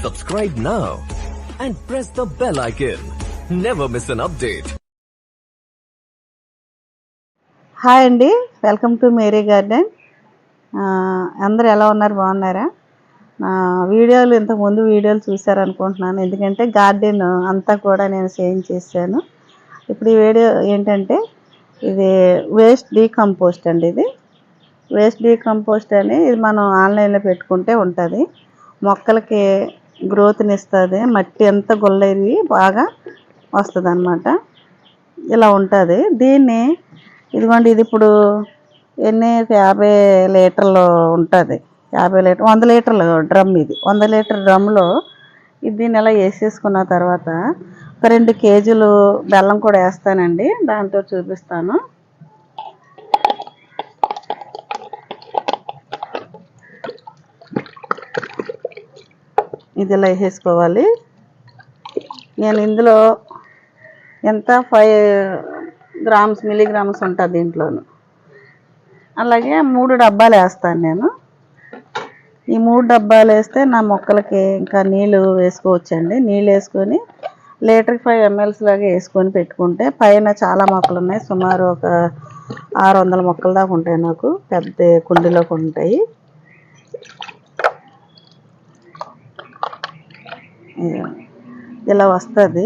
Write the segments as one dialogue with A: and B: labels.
A: Subscribe now and press the bell icon. Never miss an update.
B: Hi అండి, welcome to Mary garden. అందరూ ఎలా ఉన్నారు, బాగున్నారా? నా వీడియోలు ఇంతకుముందు వీడియోలు చూసారనుకుంటున్నాను, ఎందుకంటే గార్డెన్ అంతా కూడా నేను చేంజ్ చేశాను. ఇప్పుడు ఈ వీడియో ఏంటంటే ఇది వేస్ట్ డీకంపోస్ట్ అండి. ఇది వేస్ట్ డీకంపోస్ట్ అని ఇది మనం ఆన్లైన్లో పెట్టుకుంటే ఉంటుంది. మొక్కలకి గ్రోత్ని ఇస్తుంది, మట్టి అంతా గుల్లైది బాగా వస్తుంది అన్నమాట. ఇలా ఉంటుంది. దీన్ని ఇదిగోండి, ఇది ఇప్పుడు ఎన్ని 50 లీటర్లు ఉంటుంది. 50 లీటర్ 100 లీటర్ల డ్రమ్. ఇది 100 లీటర్ డ్రమ్లో దీన్ని ఇలా వేసేసుకున్న తర్వాత ఒక 2 కేజీలు బెల్లం కూడా వేస్తానండి. దాంతో చూపిస్తాను. ఇది ఇలా వేసేసుకోవాలి. నేను ఇందులో ఎంత 5 గ్రామ్స్ మిల్లీగ్రామ్స్ ఉంటుంది దీంట్లోను. అలాగే 3 డబ్బాలు వేస్తాను నేను. ఈ 3 డబ్బాలు వేస్తే నా మొక్కలకి ఇంకా నీళ్ళు వేసుకోవచ్చండి. నీళ్ళు వేసుకొని లీటర్కి 5 ml లాగా వేసుకొని పెట్టుకుంటే, పైన చాలా మొక్కలు ఉన్నాయి, సుమారు ఒక 600 మొక్కల దాకా ఉంటాయి నాకు, పెద్ద కుండీలోకి ఉంటాయి. ఇలా వస్తుంది,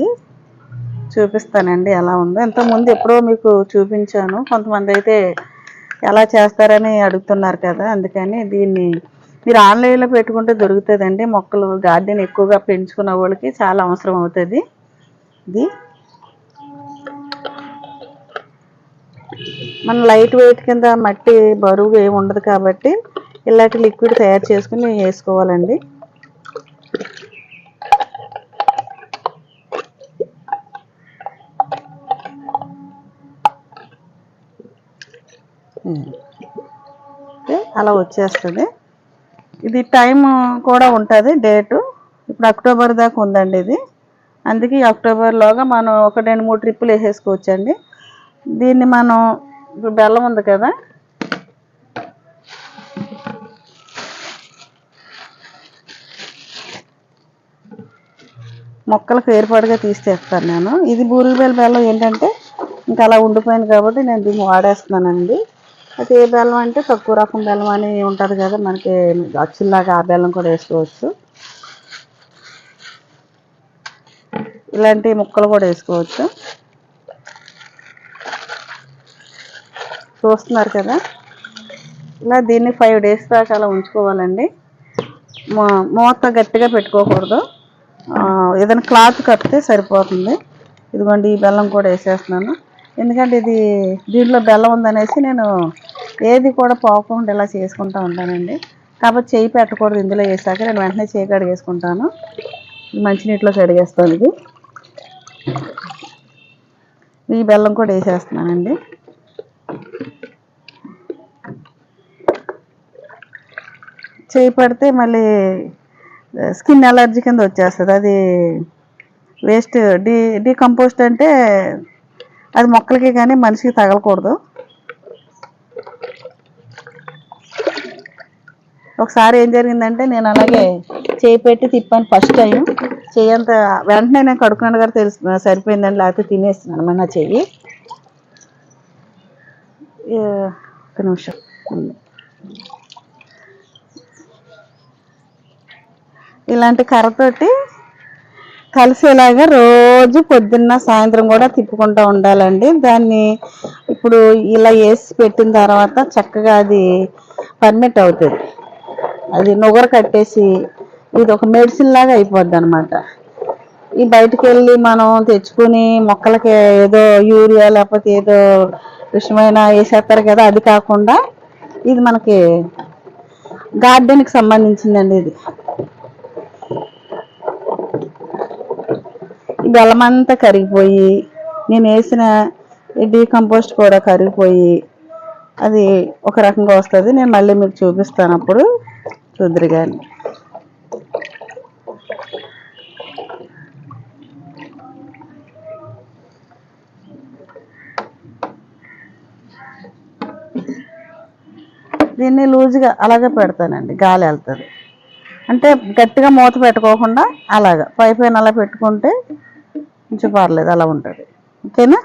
B: చూపిస్తానండి ఎలా ఉందో. ఇంతకుముందు ఎప్పుడో మీకు చూపించాను. కొంతమంది అయితే ఎలా చేస్తారని అడుగుతున్నారు కదా, అందుకని దీన్ని మీరు ఆన్లైన్లో పెట్టుకుంటే దొరుకుతుందండి. మొక్కలు గార్డెన్ ఎక్కువగా పెంచుకున్న వాళ్ళకి చాలా అవసరం అవుతుంది. ఇది మన లైట్ వెయిట్ కింద మట్టి బరువు ఏమి ఉండదు కాబట్టి ఇలాంటి లిక్విడ్ తయారు చేసుకుని వేసుకోవాలండి. అలా వచ్చేస్తుంది. ఇది టైం కూడా ఉంటుంది, డేటు. ఇప్పుడు అక్టోబర్ దాకా ఉందండి ఇది. అందుకే అక్టోబర్లోగా మనం ఒక 2-3 ట్రిప్పులు వేసేసుకోవచ్చండి. దీన్ని మనం ఇప్పుడు బెల్లం ఉంది కదా, మొక్కలకు ఏర్పాటుగా తీసేస్తాను నేను. ఇది బూరుగుబెల్లి బెల్లం ఏంటంటే ఇంకా అలా ఉండిపోయింది కాబట్టి నేను దీన్ని వాడేస్తున్నానండి. అయితే ఏ బెల్లం అంటే తక్కువ రకం బెల్లం అని ఉంటుంది కదా మనకి, అచ్చుల్లాగా, ఆ బెల్లం కూడా వేసుకోవచ్చు. ఇలాంటి ముక్కలు కూడా వేసుకోవచ్చు. చూస్తున్నారు కదా, ఇలా దీన్ని 5 days దాకా అలా ఉంచుకోవాలండి. మూత గట్టిగా పెట్టుకోకూడదు, ఏదైనా క్లాత్ కడితే సరిపోతుంది. ఇదిగోండి, ఈ బెల్లం కూడా వేసేస్తున్నాను. ఎందుకంటే దీంట్లో బెల్లం ఉందనేసి నేను ఏది కూడా పోకుండా ఇలా చేసుకుంటూ ఉంటానండి. కాబట్టి చేయి పెట్టకూడదు ఇందులో వేసాక. నేను వెంటనే చేయి కడిగేసుకుంటాను, మంచినీటిలో కడిగేస్తాను. ఈ బెల్లం కూడా వేసేస్తున్నానండి. చేయి పడితే మళ్ళీ స్కిన్ అలర్జీ కింద వచ్చేస్తుంది. అది వేస్ట్ డీకంపోస్ట్ అంటే అది మొక్కలకి కానీ మనిషికి తగలకూడదు. ఒకసారి ఏం జరిగిందంటే నేను అలాగే చేయి పెట్టి తిప్పాను ఫస్ట్ టైం. చెయ్యి అంతా వెంటనే నేను కడుక్కున్నాను కదా, సరిపోయిందండి, లేకపోతే తినేస్తున్నాను మన చెయ్యి. ఒక నిమిషం. ఇలాంటి కర్రతోటి కలిసేలాగా రోజు పొద్దున్న సాయంత్రం కూడా తిప్పుకుంటూ ఉండాలండి. దాన్ని ఇప్పుడు ఇలా వేసి పెట్టిన తర్వాత చక్కగా అది పర్మిట్ అవుతుంది. అది నుగర కట్టేసి ఇది ఒక మెడిసిన్ లాగా అయిపోద్ది అనమాట. ఈ బయటికి వెళ్ళి మనం తెచ్చుకుని మొక్కలకి ఏదో యూరియా లేకపోతే ఏదో విషమైన వేసేస్తారు కదా, అది కాకుండా ఇది మనకి గార్డెన్కి సంబంధించిందండి. ఇది బెల్లం అంతా కరిగిపోయి నేను వేసిన డీకంపోస్ట్ కూడా కరిగిపోయి అది ఒక రకంగా వస్తుంది. నేను మళ్ళీ మీకు చూపిస్తాను, అప్పుడు చూద్దరు కానీ. దీన్ని లూజ్గా అలాగే పెడతానండి, గాలి వెళ్తుంది. అంటే గట్టిగా మూత పెట్టుకోకుండా అలాగా పైన అలా పెట్టుకుంటే కొంచెం పర్లేదు, అలా ఉంటుంది. ఓకేనా,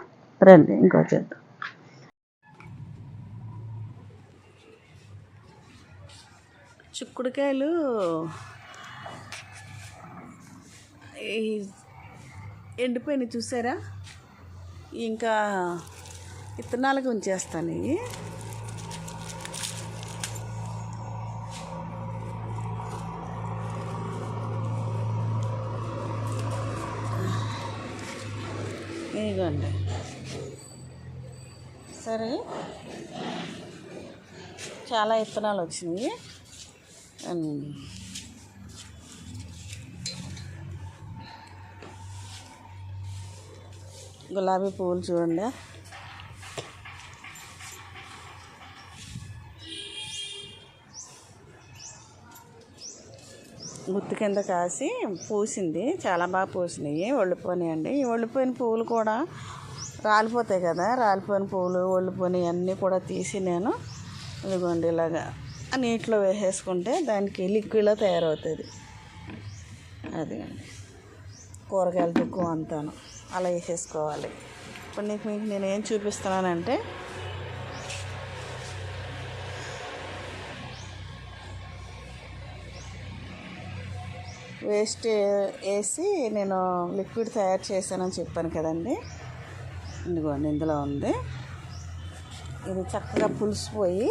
B: రండి ఇంకో చేద్దాం. చిక్కుడుకాయలు ఎండిపోయినాయి చూసారా, ఇంకా విత్తనాలకు ఉంచేస్తాను ఇవి. ఇదిగోండి, సరే చాలా విత్తనాలు వచ్చినాయి. గులాబీ పువ్వులు చూడండి, గుత్తి కింద కాసి పూసింది, చాలా బాగా పూసినాయి. ఒళ్ళిపోయినాయండి. ఈ ఒళ్ళిపోయిన పువ్వులు కూడా రాలిపోతాయి కదా, రాలిపోయిన పువ్వులు ఒళ్ళిపోయినాయి అన్నీ కూడా తీసి నేను ఇదిగోండి ఇలాగా నీటిలో వేసేసుకుంటే దానికి లిక్విడ్లో తయారవుతుంది. అది అండి కూరగాయల దిక్కు అంతాను అలా వేసేసుకోవాలి. ఇప్పుడు మీకు నేను ఏం చూపిస్తున్నానంటే, వేస్ట్ వేసి నేను లిక్విడ్ తయారు చేశానని చెప్పాను కదండి. ఇదిగోండి ఇందులో ఉంది. ఇది చక్కగా పులిసిపోయి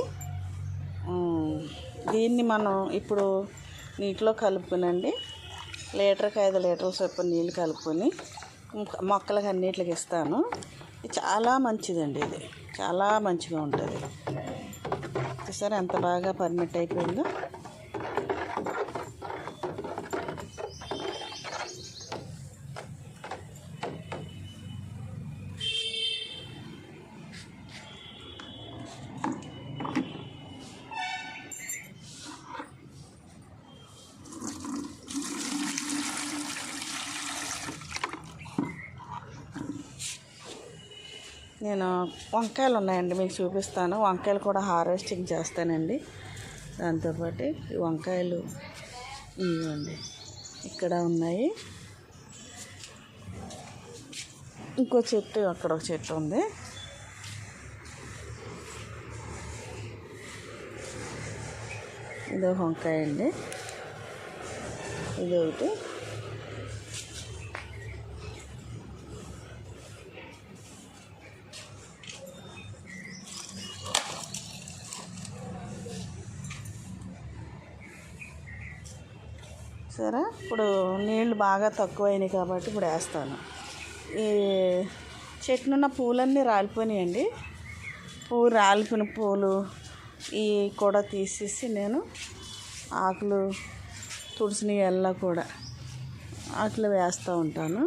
B: దీన్ని మనం ఇప్పుడు నీటిలో కలుపుకునండి. లీటర్కి 5 లీటర్ల చొప్పున నీళ్ళు కలుపుకొని మొక్కలకి అన్నిటికి ఇస్తాను. ఇది చాలా మంచిదండి, ఇది చాలా మంచిగా ఉంటుంది. చూసారా ఎంత బాగా పర్మిట్ అయిపోయిందో. నేను వంకాయలు ఉన్నాయండి, మీకు చూపిస్తాను. వంకాయలు కూడా హార్వెస్టింగ్ చేస్తానండి. దాంతోపాటు ఈ వంకాయలు ఇవ్వండి ఇక్కడ ఉన్నాయి. ఇంకో చెట్టు, అక్కడ ఒక చెట్టు ఉంది. ఇదో వంకాయ అండి, ఇది ఒకటి. సరే, ఇప్పుడు నీళ్ళు బాగా తక్కువైనాయి కాబట్టి ఇప్పుడు వేస్తాను. ఈ చెట్టునున్న పూలన్నీ రాలిపోయినాయండి. రాలిపోయిన పూలు ఈ కూడా తీసేసి నేను ఆకులు తుడిసినవి ఎలా కూడా ఆకులు వేస్తూ ఉంటాను.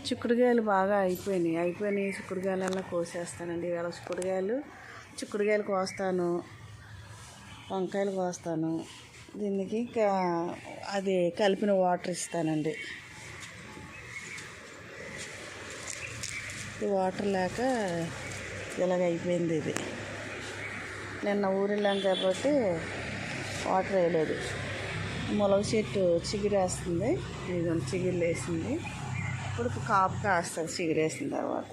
B: చిక్కుడుకాయలు బాగా అయిపోయినాయి. చిక్కుడుకాయలల్లా కోసేస్తానండి. ఇవాళ చిక్కుడుకాయలు కోస్తాను, వంకాయలు కోస్తాను. దీనికి అది కలిపిన వాటర్ ఇస్తానండి. ఈ వాటర్ లేక ఇలాగ అయిపోయింది. ఇది నిన్న ఊరెళ్ళాం కాబట్టి వాటర్ వేయలేదు. మొలక చెట్టు చిగురేస్తుంది, ఇది చిగురు వేసింది. ఇప్పుడు కాపు కాస్తుంది చిగురేసిన తర్వాత.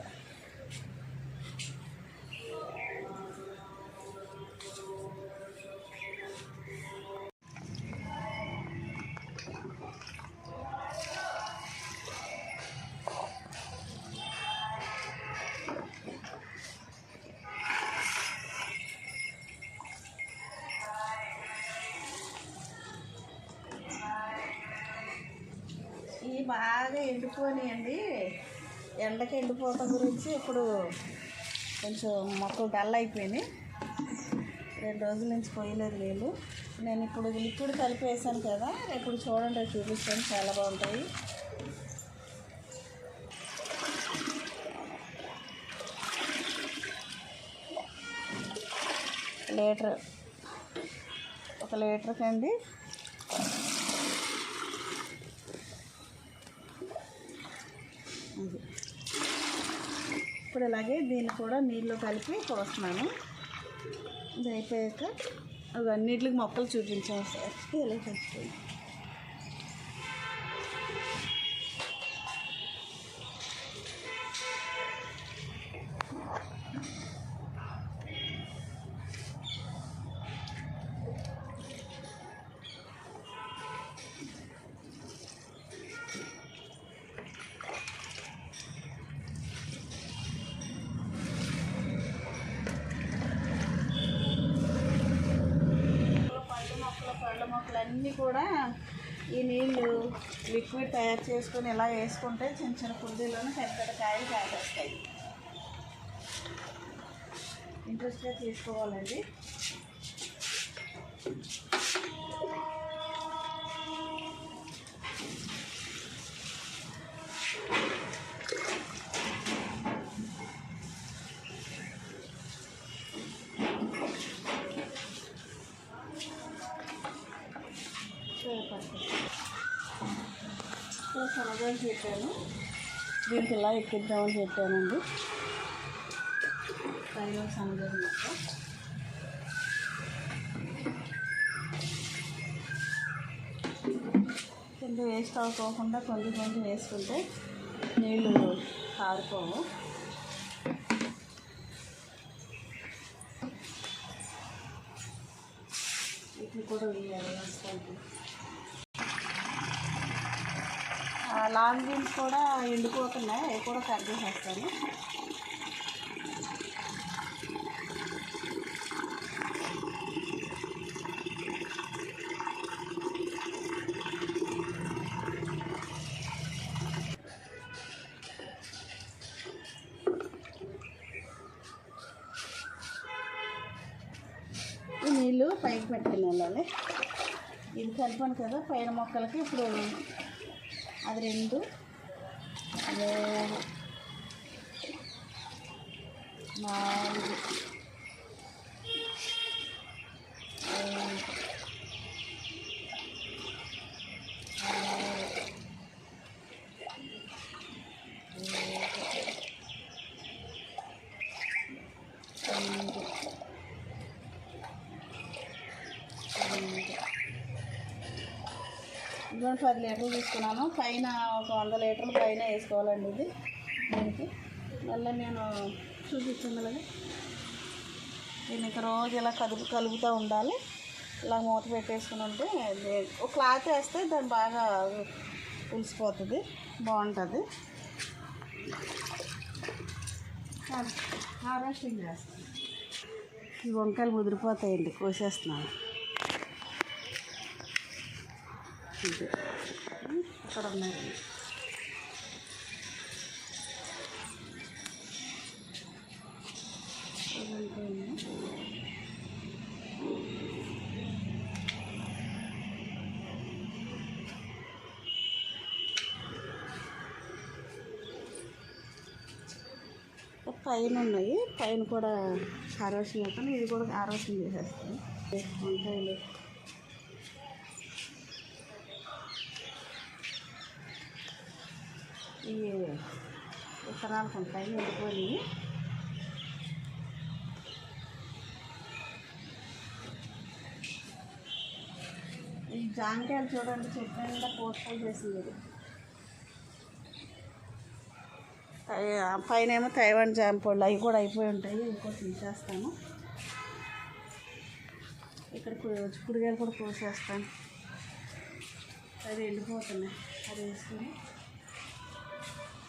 B: ఇవి బాగా ఎండిపోయినాయండి. ఎండకి ఎండిపోవటం గురించి ఇప్పుడు కొంచెం మొక్కలు డల్ అయిపోయినాయి. 2 రోజుల నుంచి పోయలేదు నీళ్ళు. నేను ఇప్పుడు లిక్విడ్ కలిపి వేసాను కదా, ఇప్పుడు చూడండి చూపిస్తాను, చాలా బాగుంటాయి. ఒక లీటర్కి అండి ఇప్పుడు ఇలాగే దీన్ని కూడా నీళ్ళు కలిపి పోస్తున్నాను. ఇది అయిపోయాక అవి అన్నిటికి మొక్కలు చూపించాం సార్. ఇలా కట్టుకోండి. పళ్ళ మొక్కలన్నీ కూడా ఈ నీళ్ళు లిక్విడ్ తయారు చేసుకొని ఇలా వేసుకుంటే చిన్న చిన్న కుండీలోనే పెద్ద పెద్ద కాయలు కాసేస్తాయి. ఇంట్రెస్ట్గా తీసుకోవాలండి. సనగలు పెట్టాను, దీనికి ఇలా ఎక్కిద్దామని పెట్టానండి. పైన సనగలు మొక్క కింద వేస్ట్ అవ్వకోకుండా కొంచెం కొంచెం వేసుకుంటే నీళ్ళు కారిపోవు. ఇవి కూడా వేయాలి. లాంగ్ బీన్స్ కూడా ఎండిపోతున్నాయి, అవి కూడా కట్ చేసేస్తాను. ఈ నీళ్ళు పైకి పెట్టుకుని వెళ్ళాలి. ఇది కలిపాను కదా పైన మొక్కలకి. ఇప్పుడు అది 2 3 4 ఇదిగో 10 లీటర్లు తీసుకున్నాను. పైన ఒక 100 లీటర్లు పైన వేసుకోవాలండి ఇది. దీనికి మళ్ళీ నేను చూపిస్తాను అలాగే. దీనికి రోజు ఇలా కలుపుతూ ఉండాలి. ఇలా మూత పెట్టేసుకుని ఉంటే ఒక క్లాత్ వేస్తే దాన్ని బాగా పులిసిపోతుంది, బాగుంటుంది. హార్వెస్టింగ్ చేస్తాను. ఈ వంకాయలు ముదిరిపోతాయండి, కోసేస్తున్నాను. అక్కడ ఉన్నాయండి. పైన ఉన్నాయి, పైన కూడా హార్వెస్టింగ్ చేస్తాను. ఇది కూడా హార్వెస్టింగ్ చేసేస్తాను. వంకాయలు ఈ విత్తనాలు ఉంటాయి ఎండిపోయి. ఈ జాంకాయలు చూడండి, చెట్టు నిండా పోస్టల్ చేసింది. పైన ఏమో తైవాన్ జాంపళ్ళు, అవి కూడా అయిపోయి ఉంటాయి. ఇంకో తీసేస్తాను. ఇక్కడ చిక్కుడుకాయలు కూడా కోసేస్తాను. అది ఎండిపోతున్నాయి, అది వేసుకొని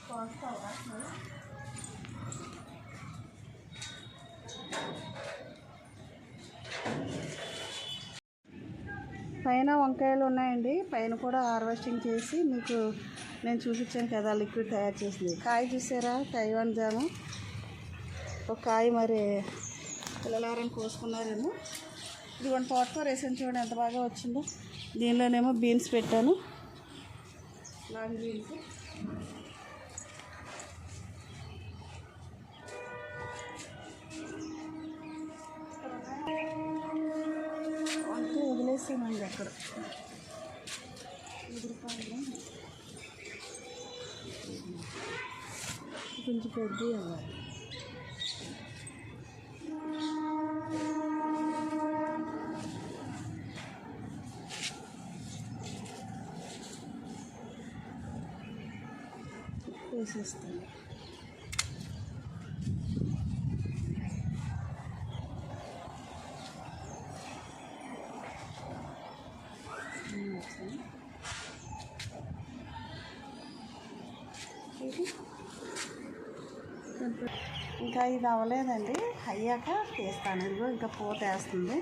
B: కోస్తావా. పైన వంకాయలు ఉన్నాయండి, పైన కూడా హార్వెస్టింగ్ చేసి మీకు నేను చూపించాను కదా లిక్విడ్ తయారు చేసింది. కాయ చూసారా, తైవాన్ జాము. ఒక కాయ మరి పిల్లలారని కోసుకున్నారేమో. ఇది 1 pot వేసాను చూడండి ఎంత బాగా వచ్చిందో. దీనిలోనేమో బీన్స్ పెట్టాను, లాంగ్ బీన్స్. అంటే వదిలేసామండి అక్కడ. కొంచెం పెద్ద అవ్వాలి. వేసేస్తాను. ఇంకా ఇది అవ్వలేదండి, అయ్యాక తీస్తాను. ఇదిగో ఇంకా పూత వేస్తుంది,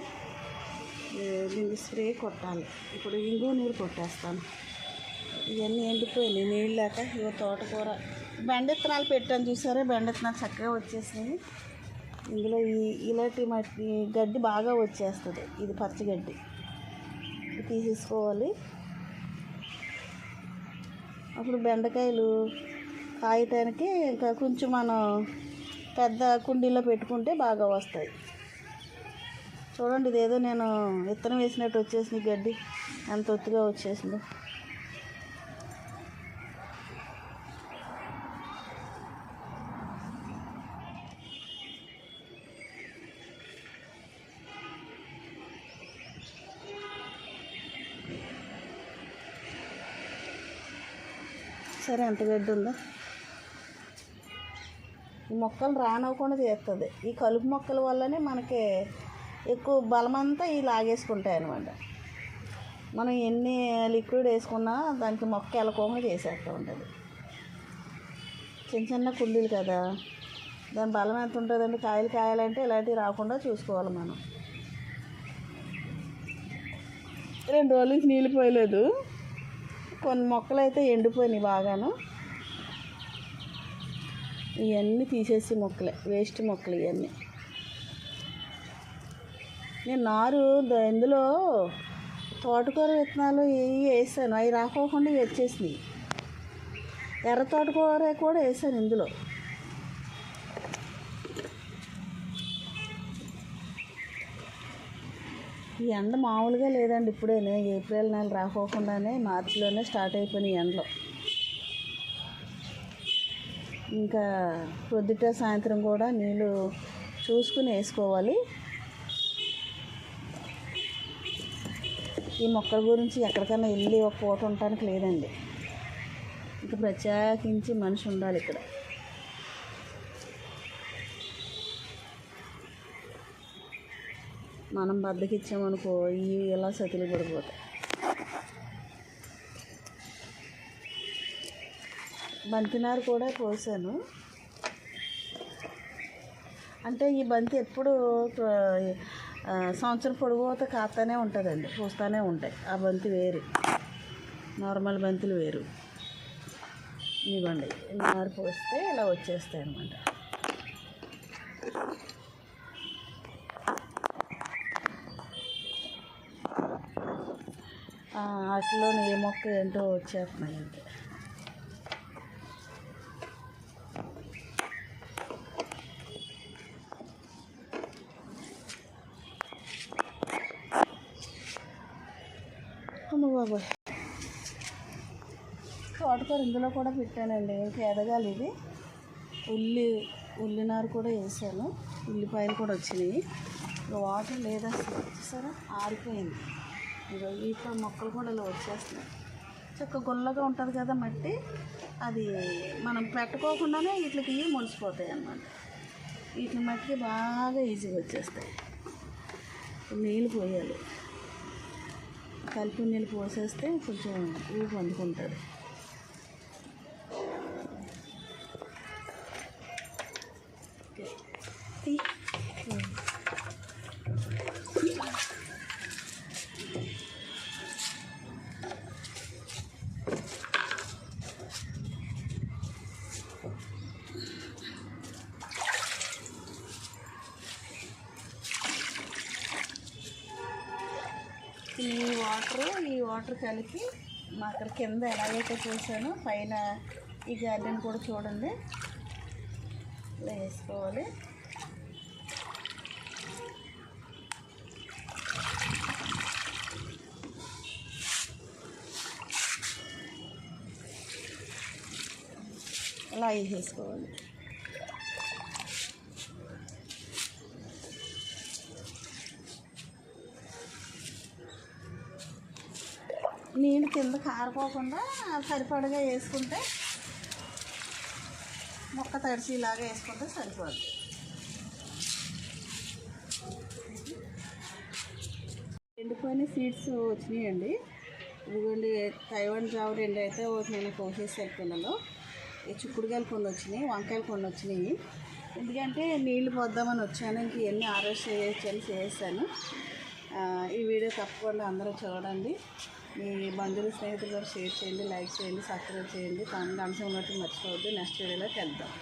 B: దీనికి స్ప్రే కొట్టాలి. ఇప్పుడు ఇంగు నీరు కొట్టేస్తాను. ఇవన్నీ ఎండిపోయినాయి నీళ్ళు లేక. ఇగో తోటకూర బెండ విత్తనాలు పెట్టాను చూసారా, బెండ విత్తనాలు చక్కగా వచ్చేసినాయి. ఇందులో ఇలాంటి మట్టి గడ్డి బాగా వచ్చేస్తుంది, ఇది పచ్చగడ్డి తీసేసుకోవాలి. అప్పుడు బెండకాయలు కాయటానికి ఇంకా కొంచెం మనం పెద్ద కుండీలో పెట్టుకుంటే బాగా వస్తాయి. చూడండి, ఇదేదో నేను విత్తనం వేసినట్టు వచ్చేసింది గడ్డి, ఎంత ఒత్తుగా వచ్చేసిందో. సరే, ఎంత గడ్డి ఉందో. ఈ మొక్కలు రానివ్వకుండా చేస్తుంది. ఈ కలుపు మొక్కల వల్లనే మనకి ఎక్కువ బలమంతా ఇవి లాగేసుకుంటాయి అన్నమాట. మనం ఎన్ని లిక్విడ్ వేసుకున్నా దానికి మొక్క వెళ్ళకోకుండా చేసేస్తూ ఉంటుంది. చిన్న చిన్న కుండీలు కదా, దాని బలం ఎంత ఉంటుందండి. కాయలు కాయాలంటే ఇలాంటివి రాకుండా చూసుకోవాలి మనం. 2 రోజుల నుంచి నీళ్ళు పోయలేదు. కొన్ని మొక్కలు అయితే ఎండిపోయినాయి బాగాను. ఇవన్నీ తీసేసి మొక్కలే, వేస్ట్ మొక్కలు ఇవన్నీ. నేను నారు ఇందులో తోటకూర విత్తనాలు ఇవి వేసాను, అవి రాకోకుండా ఇవి వచ్చేసినాయి. ఎర్ర తోటకూర కూడా వేసాను ఇందులో. ఈ ఎండ మామూలుగా లేదండి. ఇప్పుడేనే ఏప్రిల్ నెల రాకోకుండానే మార్చిలోనే స్టార్ట్ అయిపోయినాయి ఎండలు. ఇంకా పొద్దుట సాయంత్రం కూడా నీళ్ళు చూసుకుని వేసుకోవాలి. ఈ మొక్కల గురించి ఎక్కడికైనా వెళ్ళి ఒక పూట ఉండటానికి లేదండి, ఇంకా ప్రత్యేకించి మనిషి ఉండాలి ఇక్కడ. మనం బద్దకిచ్చామనుకో ఇవి ఇలా సతిలు పడిపోతాయి. బంతినారు కూడా పోసాను. అంటే ఈ బంతి ఎప్పుడు సంవత్సరం పొడుగుతో కాస్తూనే ఉంటుందండి, పూస్తూనే ఉంటాయి. ఆ బంతి వేరు, నార్మల్ బంతులు వేరు. ఇవ్వండి, నారు పోస్తే ఇలా వచ్చేస్తాయి అన్నమాట. వాటిలో ఏ మొక్క ఏంటో వచ్చేస్తున్నాయి అంతే. బాబాయ్, తోటకూర ఇందులో కూడా పెట్టానండి, ఇంకా ఎదగాలి ఇది. ఉల్లినారు కూడా వేసాను, ఉల్లిపాయలు కూడా వచ్చినాయి. వాటర్ లేదా సరే, ఆరిపోయింది. ఇక ఈ మొక్కలు కూడా ఇలా వచ్చేస్తున్నాయి. చక్క గుల్లగా ఉంటుంది కదా మట్టి, అది మనం పెట్టుకోకుండానే వీటికి మొలిసిపోతాయి అన్నమాట. వీటి మట్టికి బాగా ఈజీగా వచ్చేస్తాయి. నీళ్ళు పోయాలి, కలిపి నీళ్ళు పోసేస్తే కొంచెం ఊపు అందుకుంటుంది. ఈ వాటర్ కలిపి అక్కడ కింద ఎలాగైతే చూసానో పైన ఈ గార్డెన్ కూడా చూడండి ఇలా వేసుకోవాలి. ఇలా వేసేసుకోవాలి. నీళ్ళు కింద కారిపోకుండా సరిపడగా వేసుకుంటే మొక్క తడిసి ఇలాగే వేసుకుంటే సరిపోద్ది. ఎండిపోయిన సీడ్స్ వచ్చినాయండి. ఇదిగోండి తైవాన్ జావ 2 అయితే నేను కోసేసాను పిల్లలు. ఈ చిక్కుడుకాయలు కొన్ని వచ్చినాయి, వంకాయలు కొన్ని వచ్చినాయి. ఎందుకంటే నీళ్లు పోద్దామని వచ్చాను, ఇంక ఇవన్నీ ఆరోజు చేయొచ్చని చేసాను. ఈ వీడియో తప్పకుండా అందరూ చూడండి. మీ బంధువులు స్నేహితులు కూడా షేర్ చేయండి, లైక్ చేయండి, సబ్స్క్రైబ్ చేయండి, కామెంట్ అంశం ఉన్నట్టు మర్చిపోవద్దు. నెక్స్ట్ వీడియోలోకి వెళ్దాం.